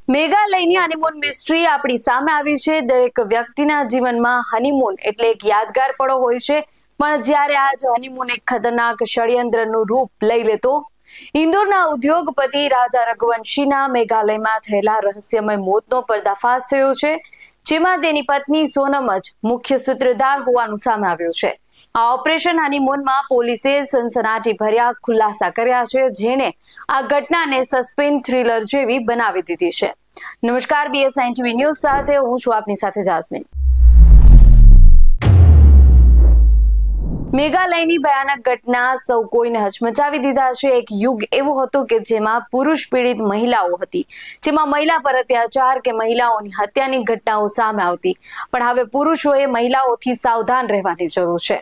મેઘાલયની honeymoon mystery આપણી સામે આવી છે। દરેક વ્યક્તિના જીવનમાં હનીમૂન એટલે એક યાદગાર પળો હોય છે, પણ જ્યારે આજ હનીમૂન એક ખતરનાક ષડયંત્રનું રૂપ લઈ લેતો। ઇન્દોરના ઉદ્યોગપતિ રાજા રઘુવંશીના મેઘાલયમાં થયેલા રહસ્યમય મોતનો પર્દાફાશ થયો છે, જેમાં તેની પત્ની સોનમ જ મુખ્ય સૂત્રધાર હોવાનું સામે આવ્યું છે। આ ઓપરેશન હનીમૂનમાં પોલીસે સનસનાટીભર્યા ખુલાસા કર્યા છે, જેણે આ ઘટનાને સસ્પેન્સ થ્રિલર જેવી બનાવી દીધી છે। નમસ્કાર, BS9 TV ન્યૂઝ સાથે હું છું આપની સાથે જાસ્મીન। મેઘાલયની ભયાનક ઘટના સૌ કોઈને હચમચાવી દીધા છે। એક યુગ એવો હતો કે જેમાં પુરુષ પીડિત મહિલાઓ હતી, જેમાં મહિલા પર અત્યાચાર કે મહિલાઓની હત્યાની ઘટનાઓ સામે આવતી, પણ હવે પુરુષોએ મહિલાઓથી સાવધાન રહેવાની જરૂર છે।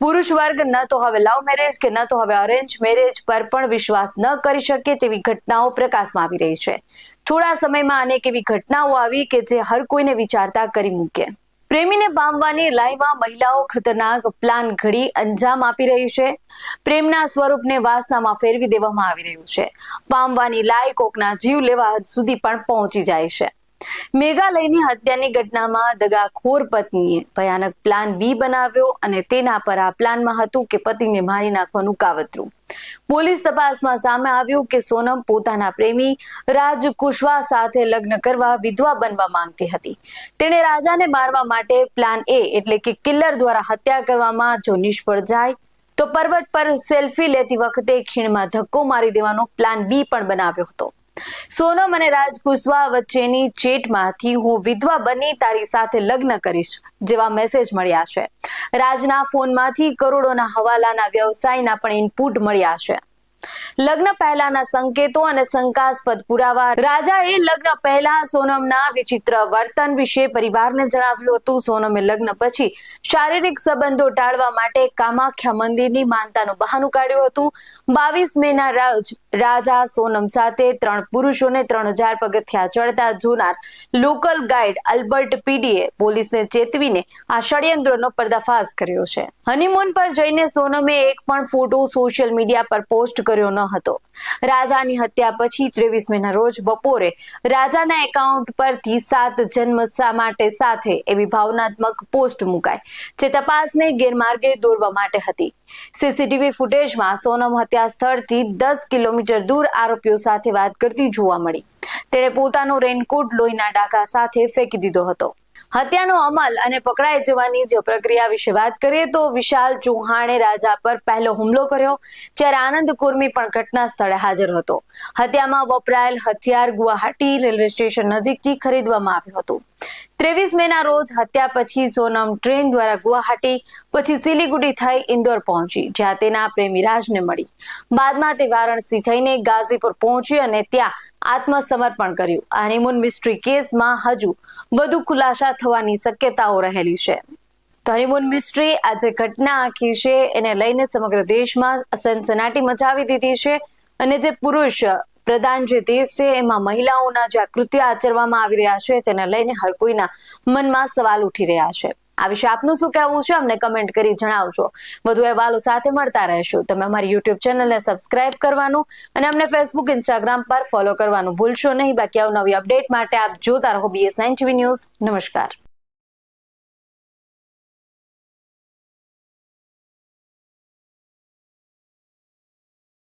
પુરુષ વર્ગ ન તો હવે લવ મેરેજ કે ન તો હવે અરેન્જ મેરેજ પર પણ વિશ્વાસ ન કરી શકે તેવી ઘટનાઓ પ્રકાશમાં આવી રહી છે। થોડા સમયમાં અનેક એવી ઘટનાઓ આવી કે જે હર કોઈને વિચારતા કરી મૂકે। પ્રેમીને પામવાની લાઈમાં મહિલાઓ ખતરનાક પ્લાન ઘડી અંજામ આપી રહી છે। પ્રેમના સ્વરૂપને વાસનામાં ફેરવી દેવામાં આવી રહ્યું છે। પામવાની લાય કોકના જીવ લેવા સુધી પણ પહોંચી જાય છે। મેઘાલયની હત્યાની ઘટનામાં દગાખોર પત્નીએ ભયાનક પ્લાન બી બનાવ્યો અને તેના પર આ પ્લાનમાં હતું કે પતિને મારી નાખવાનું કાવતરું। પોલીસ તપાસમાં સામે આવ્યું કે સોનમ પોતાના પ્રેમી રાજ કુશવાહ સાથે લગ્ન કરવા વિધવા બનવા માંગતી હતી। તેણે રાજાને મારવા માટે પ્લાન એ એટલે કે કિલર દ્વારા હત્યા કરવામાં જો નિષ્ફળ જાય તો પર્વત પર સેલ્ફી લેતી વખતે ખીણમાં ધક્કો મારી દેવાનો પ્લાન બી પણ બનાવ્યો હતો। સોનમ અને રાજ કુશવાહ વચ્ચેની ચેટમાંથી હું વિધવા બની તારી સાથે લગ્ન કરીશ જેવા મેસેજ મળ્યા છે। રાજના ફોનમાંથી કરોડોના હવાલાના વ્યવસાયના પણ ઇનપુટ મળ્યા છે। લગ્ન પહેલાના સંકેતો અને શંકાસ્પદ પુરાવા। રાજાએ લગ્ન પહેલા સોનમના વિચિત્ર વર્તન વિશે પરિવારને જણાવ્યું હતું। સોનમે લગ્ન પછી શારીરિક સંબંધો ટાળવા માટે કામાખ્યા મંદિરની માનતાનું બહાનું કાઢ્યું હતું। 22 મેના રોજ રાજા સોનમ સાથે 3 પુરુષોને 3000 પગથિયા ચડતા જોનાર લોકલ ગાઈડ આલ્બર્ટ પીડીએ પોલીસને ચેતવીને આ ષડયંત્રનો પર્દાફાશ કર્યો છે। હનીમૂન પર જઈને સોનમે એક પણ ફોટો સોશિયલ મીડિયા પર પોસ્ટ કર્યો ન હતો। રાજાની હત્યા પછી 23 મેના રોજ બપોરે રાજાના એકાઉન્ટ પરથી 7 જન્મ માટે સાથે એવી ભાવનાત્મક પોસ્ટ મુકાઈ, જે તપાસને ગેરમાર્ગે દોરવા માટે હતી। સીસીટીવી ફૂટેજમાં સોનમ હત્યા સ્થળથી 10 કિલોમીટર દૂર આરોપીઓ સાથે વાત કરતી જોવા મળી। તેણે પોતાનો રેનકોટ લોહીના ડાઘા સાથે ફેંકી દીધો હતો। હત્યાનો અમલ અને પકડાઈ જવાની જે પ્રક્રિયા વિશે વાત કરીએ તો વિશાલ ચૌહાણે રાજા પર પહેલો હુમલો કર્યો, જ્યારે આનંદ કુર્મી પણ ઘટના સ્થળે હાજર હતો। હત્યામાં વપરાયેલ હથિયાર ગુવાહાટી રેલવે સ્ટેશન નજીકથી ખરીદવામાં આવ્યું હતું। 23 મેના રોજ હત્યા પછી સોનમ ટ્રેન દ્વારા ગુવાહાટી પછી સિલીગુડી થઈ ઇન્દોર પહોંચી, જ્યાં તેના પ્રેમી રાજને મળી। બાદમાં તે વારાણસી થઈને ગાઝીપુર પહોંચી અને ત્યાં આત્મસમર્પણ કર્યું। હનીમૂન મિસ્ટ્રી કેસમાં હજુ વધુ ખુલાસા થવાની શક્યતાઓ રહેલી છે। તો હનીમૂન મિસ્ટ્રી આ જે ઘટના આખી છે એને લઈને સમગ્ર દેશમાં સનસનાટી મચાવી દીધી છે, અને જે પુરુષ પ્રધાન જે દેશ છે એમાં મહિલાઓના જે કૃત્ય આચરવામાં આવી રહ્યા છે તેને લઈને હર કોઈના મનમાં સવાલ ઉઠી રહ્યા છે। આ વિશે આપનું શું કહેવું છે અમને કમેન્ટ કરી જણાવજો। વધુ અહેવાલો સાથે મળતા રહેશું। તમે અમારી YouTube ચેનલને સબસ્ક્રાઇબ કરવાનું અને અમને Facebook Instagram પર ફોલો કરવાનું ભૂલશો નહીં। બાકી નવી અપડેટ માટે આપ જોતા રહો BS9 TV ન્યૂઝ। નમસ્કાર।